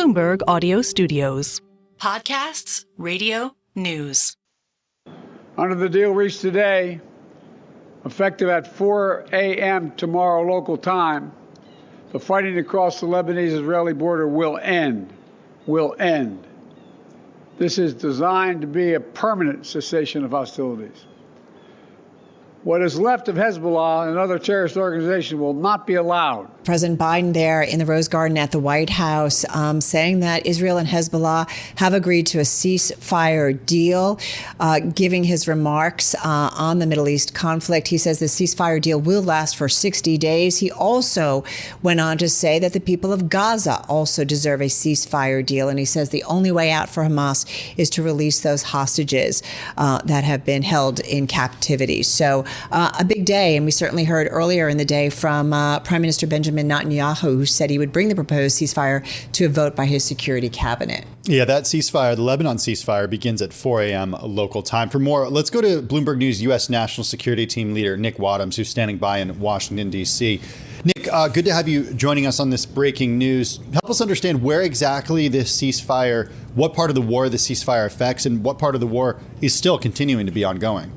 Bloomberg Audio Studios. Podcasts, radio, news. Under the deal reached today, effective at 4 a.m. tomorrow local time, the fighting across the Lebanese-Israeli border will end. Will end. This is designed to be a permanent cessation of hostilities. What is left of Hezbollah and other terrorist organizations will not be allowed. President Biden there in the Rose Garden at the White House saying that Israel and Hezbollah have agreed to a ceasefire deal, giving his remarks on the Middle East conflict. He says the ceasefire deal will last for 60 days. He also went on to say that the people of Gaza also deserve a ceasefire deal. And he says the only way out for Hamas is to release those hostages that have been held in captivity. So a big day. And we certainly heard earlier in the day from Prime Minister Benjamin Netanyahu, who said he would bring the proposed ceasefire to a vote by his security cabinet. Yeah, that ceasefire, the Lebanon ceasefire, begins at 4 a.m. local time. For more, let's go to Bloomberg News U.S. National Security Team leader Nick Wadhams, who's standing by in Washington, D.C. Nick, good to have you joining us on this breaking news. Help us understand where exactly this ceasefire, what part of the war the ceasefire affects, and what part of the war is still continuing to be ongoing.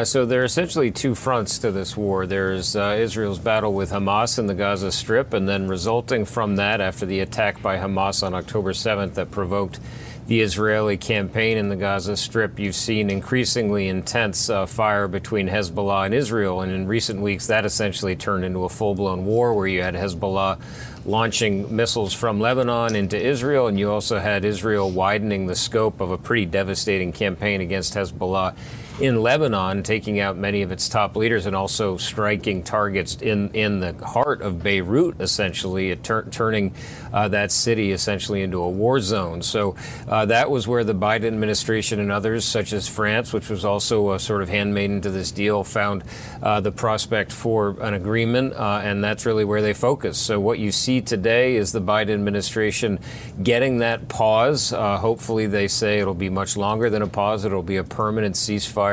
So there are essentially two fronts to this war. There's Israel's battle with Hamas in the Gaza Strip, and then resulting from that, after the attack by Hamas on October 7th that provoked the Israeli campaign in the Gaza Strip, you've seen increasingly intense fire between Hezbollah and Israel. And in recent weeks, that essentially turned into a full-blown war where you had Hezbollah launching missiles from Lebanon into Israel, and you also had Israel widening the scope of a pretty devastating campaign against Hezbollah in Lebanon, taking out many of its top leaders and also striking targets in the heart of Beirut, essentially, turning that city essentially into a war zone. So that was where the Biden administration and others, such as France, which was also a sort of handmaiden to this deal, found the prospect for an agreement, and that's really where they focus. So what you see today is the Biden administration getting that pause. Hopefully, they say it'll be much longer than a pause. It'll be a permanent ceasefire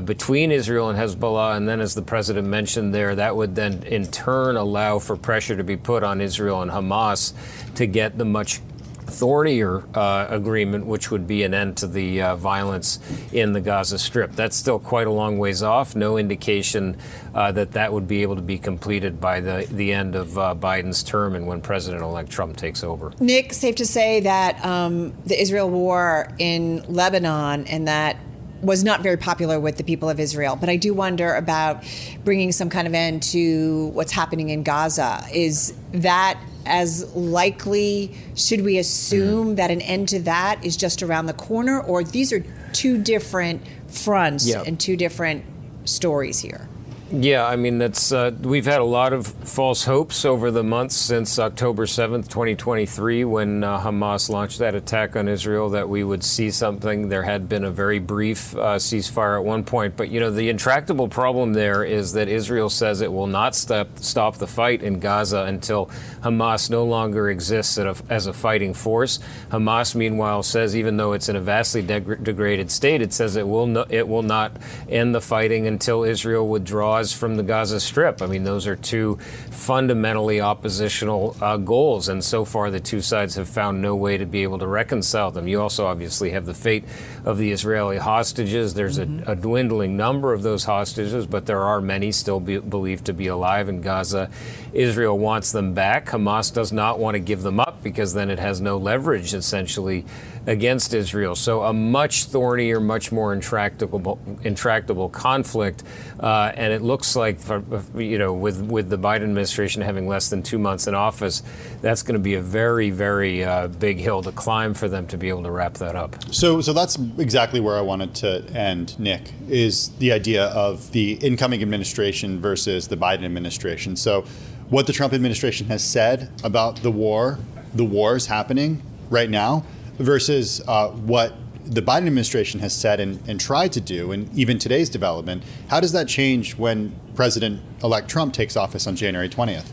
between Israel and Hezbollah. And then, as the president mentioned there, that would then in turn allow for pressure to be put on Israel and Hamas to get the much thornier agreement, which would be an end to the violence in the Gaza Strip. That's still quite a long ways off. No indication that would be able to be completed by the end of Biden's term and when President-elect Trump takes over. Nick, safe to say that the Israel war in Lebanon and that was not very popular with the people of Israel. But I do wonder about bringing some kind of end to what's happening in Gaza. Is that as likely? Should we assume that an end to that is just around the corner? Or these are two different fronts and two different stories here? Yeah, I mean, that's we've had a lot of false hopes over the months since October 7th, 2023, when Hamas launched that attack on Israel, that we would see something. There had been a very brief ceasefire at one point. But, you know, the intractable problem there is that Israel says it will not stop the fight in Gaza until Hamas no longer exists as a fighting force. Hamas, meanwhile, says even though it's in a vastly degraded state, it says it will not end the fighting until Israel withdraws from the Gaza Strip. I mean, those are two fundamentally oppositional goals, and so far the two sides have found no way to be able to reconcile them. You also obviously have the fate of the Israeli hostages. There's a dwindling number of those hostages, but there are many still believed to be alive in Gaza. Israel wants them back. Hamas does not want to give them up because then it has no leverage, essentially, against Israel. So a much thornier, much more intractable conflict. And it looks like, with the Biden administration having less than 2 months in office, that's going to be a very, very big hill to climb for them to be able to wrap that up. So that's exactly where I wanted to end, Nick, is the idea of the incoming administration versus the Biden administration. So what the Trump administration has said about the wars happening right now versus what the Biden administration has said and tried to do, and even today's development, how does that change when President-elect Trump takes office on January 20th?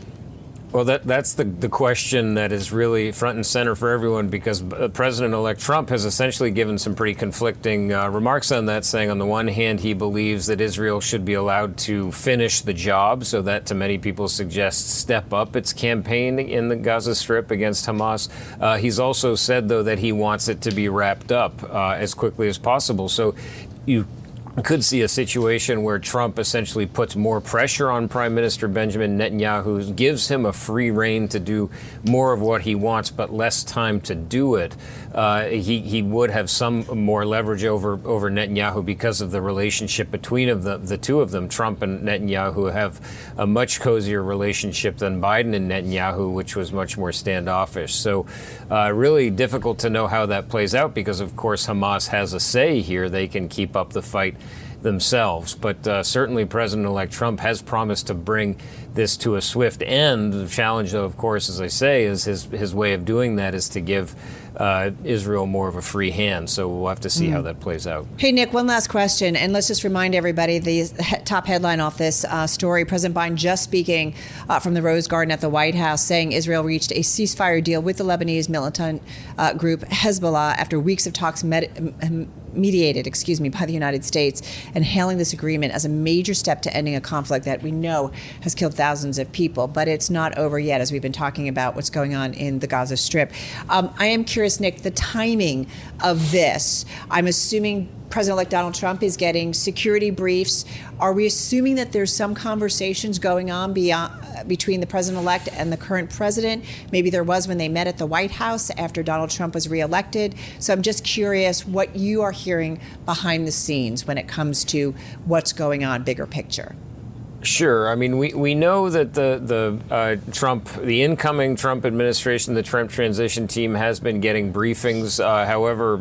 Well, that's the question that is really front and center for everyone, because President-elect Trump has essentially given some pretty conflicting remarks on that, saying on the one hand he believes that Israel should be allowed to finish the job, so that to many people suggests step up its campaign in the Gaza Strip against Hamas. He's also said, though, that he wants it to be wrapped up as quickly as possible. So you could see a situation where Trump essentially puts more pressure on Prime Minister Benjamin Netanyahu, gives him a free rein to do more of what he wants, but less time to do it. He would have some more leverage over Netanyahu because of the relationship between the two of them. Trump and Netanyahu have a much cozier relationship than Biden and Netanyahu, which was much more standoffish. So really difficult to know how that plays out, because, of course, Hamas has a say here. They can keep up the fight themselves. But certainly President-elect Trump has promised to bring this to a swift end. The challenge, though, of course, as I say, is his way of doing that is to give Israel more of a free hand. So we'll have to see how that plays out. Hey, Nick, one last question. And let's just remind everybody the top headline off this story. President Biden just speaking from the Rose Garden at the White House, saying Israel reached a ceasefire deal with the Lebanese militant group Hezbollah after weeks of talks mediated by the United States, and hailing this agreement as a major step to ending a conflict that we know has killed thousands of people. But it's not over yet, as we've been talking about what's going on in the Gaza Strip. I am curious, Nick, the timing of this. I'm assuming President-elect Donald Trump is getting security briefs. Are we assuming that there's some conversations going on between the president-elect and the current president? Maybe there was when they met at the White House after Donald Trump was reelected. So I'm just curious what you are hearing behind the scenes when it comes to what's going on, bigger picture. Sure. I mean, we know that the incoming Trump administration, the Trump transition team, has been getting briefings. However,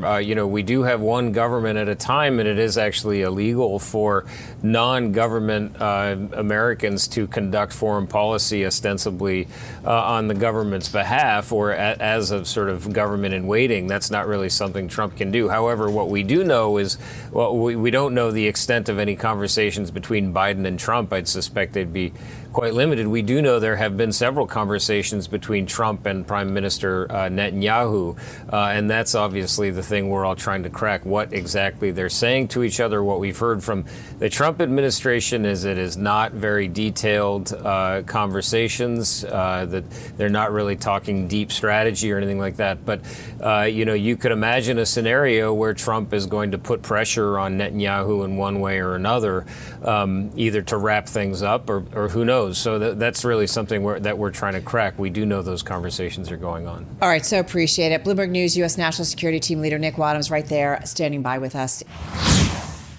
we do have one government at a time, and it is actually illegal for non-government Americans to conduct foreign policy ostensibly on the government's behalf or as a sort of government in waiting. That's not really something Trump can do. However, what we do know is, we don't know the extent of any conversations between Biden and Trump. I'd suspect they'd be quite limited. We do know there have been several conversations between Trump and Prime Minister Netanyahu, and that's obviously the thing we're all trying to crack, what exactly they're saying to each other. What we've heard from the Trump administration is it is not very detailed conversations, that they're not really talking deep strategy or anything like that. But, you could imagine a scenario where Trump is going to put pressure on Netanyahu in one way or another, either to wrap things up or who knows. So that's really something that we're trying to crack. We do know those conversations are going on. All right, so appreciate it. Bloomberg News U.S. National Security Team Leader Nick Wadhams right there standing by with us.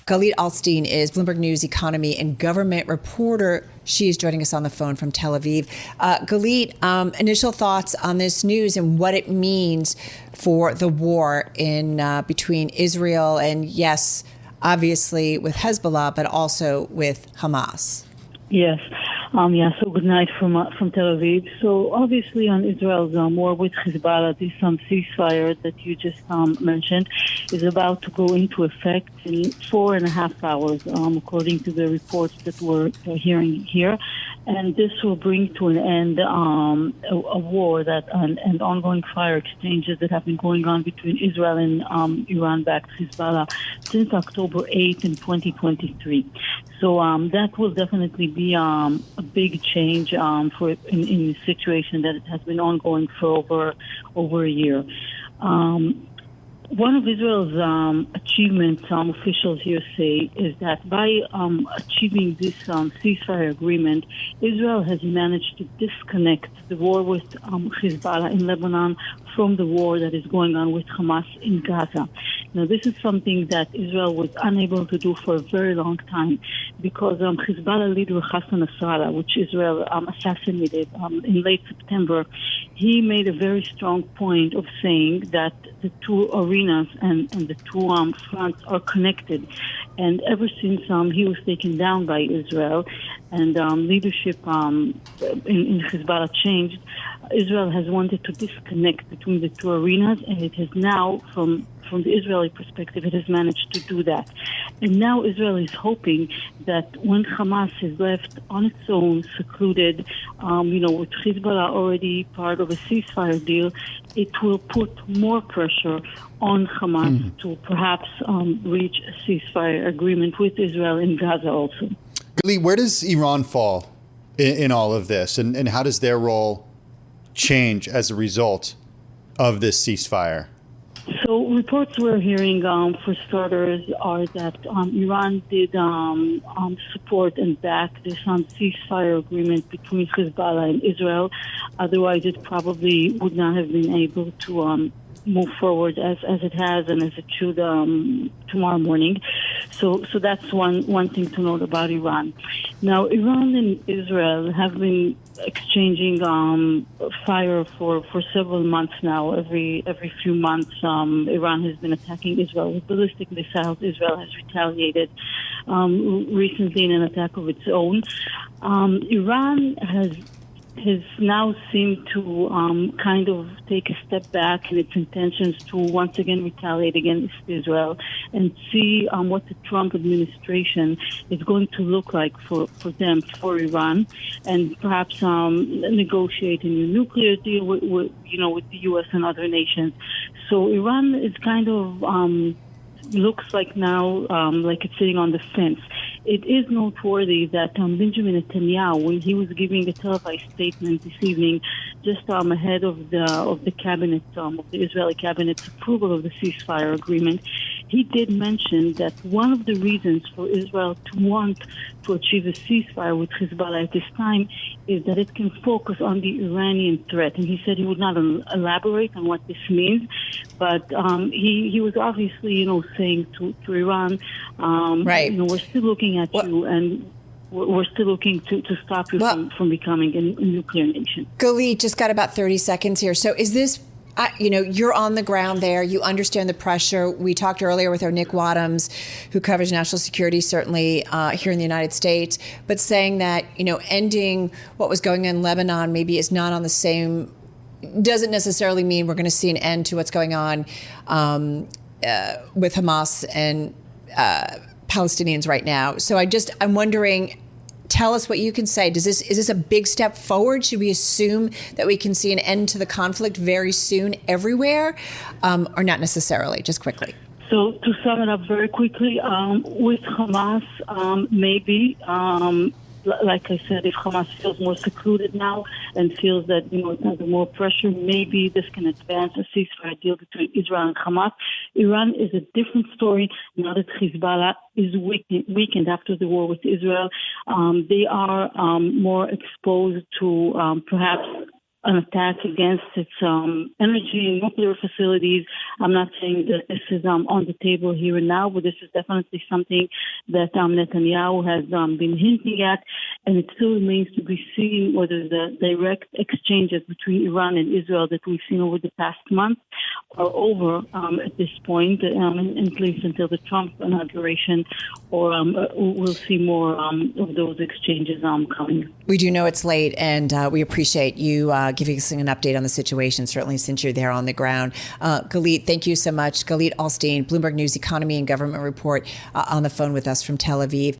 Galit Altstein is Bloomberg News economy and government reporter. She is joining us on the phone from Tel Aviv. Galit, initial thoughts on this news and what it means for the war in between Israel and, yes, obviously with Hezbollah, but also with Hamas. Yes. So good night from Tel Aviv. So obviously on Israel's war with Hezbollah, this ceasefire that you just mentioned is about to go into effect in 4.5 hours, according to the reports that we're hearing here. And this will bring to an end a war and ongoing fire exchanges that have been going on between Israel and Iran-backed Hezbollah since October 8th in 2023. So that will definitely be a big change in the situation that it has been ongoing for over a year. One of Israel's achievements, officials here say, is that by achieving this ceasefire agreement, Israel has managed to disconnect the war with Hezbollah in Lebanon from the war that is going on with Hamas in Gaza. Now, this is something that Israel was unable to do for a very long time because Hezbollah leader Hassan Nasrallah, which Israel assassinated in late September, he made a very strong point of saying that the two arenas and the two fronts are connected. And ever since he was taken down by Israel and leadership in Hezbollah changed, Israel has wanted to disconnect between the two arenas, and it has now, from from the Israeli perspective, it has managed to do that. And now Israel is hoping that when Hamas is left on its own, secluded, with Hezbollah already part of a ceasefire deal, it will put more pressure on Hamas to perhaps reach a ceasefire agreement with Israel in Gaza also. Galit, where does Iran fall in all of this? And how does their role change as a result of this ceasefire? So reports we're hearing, for starters, are that Iran did support and back this ceasefire agreement between Hezbollah and Israel. Otherwise, it probably would not have been able to move forward as it has and as it should tomorrow morning. So that's one thing to note about Iran. Now, Iran and Israel have been exchanging fire for several months now. Every few months, Iran has been attacking Israel with ballistic missiles. Israel has retaliated recently in an attack of its own. Iran has now seemed to kind of take a step back in its intentions to once again retaliate against Israel and see what the Trump administration is going to look like for them, for Iran, and perhaps negotiate a new nuclear deal with the U.S. and other nations. So Iran is kind of looks like now like it's sitting on the fence. It is noteworthy that Benjamin Netanyahu, when he was giving a televised statement this evening, just ahead of the cabinet, of the Israeli cabinet's approval of the ceasefire agreement, he did mention that one of the reasons for Israel to want to achieve a ceasefire with Hezbollah at this time is that it can focus on the Iranian threat. And he said he would not elaborate on what this means, but he was obviously, saying to Iran, right. We're still looking at you, and we're still looking to stop you from becoming a nuclear nation. Galit, just got about 30 seconds here. So is this, you're on the ground there. You understand the pressure. We talked earlier with our Nick Wadhams, who covers national security, certainly here in the United States, but saying that, ending what was going on in Lebanon maybe is not on the same, doesn't necessarily mean we're going to see an end to what's going on with Hamas and Palestinians right now. So I'm wondering, tell us what you can say. Is this a big step forward? Should we assume that we can see an end to the conflict very soon everywhere, or not necessarily? Just quickly. So to sum it up very quickly, with Hamas, maybe. Like I said, if Hamas feels more secluded now and feels that, it's under more pressure, maybe this can advance a ceasefire deal between Israel and Hamas. Iran is a different story now that Hezbollah is weakened after the war with Israel. They are more exposed to perhaps an attack against its energy and nuclear facilities. I'm not saying that this is on the table here and now, but this is definitely something that Netanyahu has been hinting at, and it still remains to be seen whether the direct exchanges between Iran and Israel that we've seen over the past month are over at this point, at least until the Trump inauguration, or we'll see more of those exchanges coming. We do know it's late, and we appreciate you giving us an update on the situation, certainly since you're there on the ground. Galit, thank you so much. Galit Altstein, Bloomberg News economy and government report on the phone with us from Tel Aviv.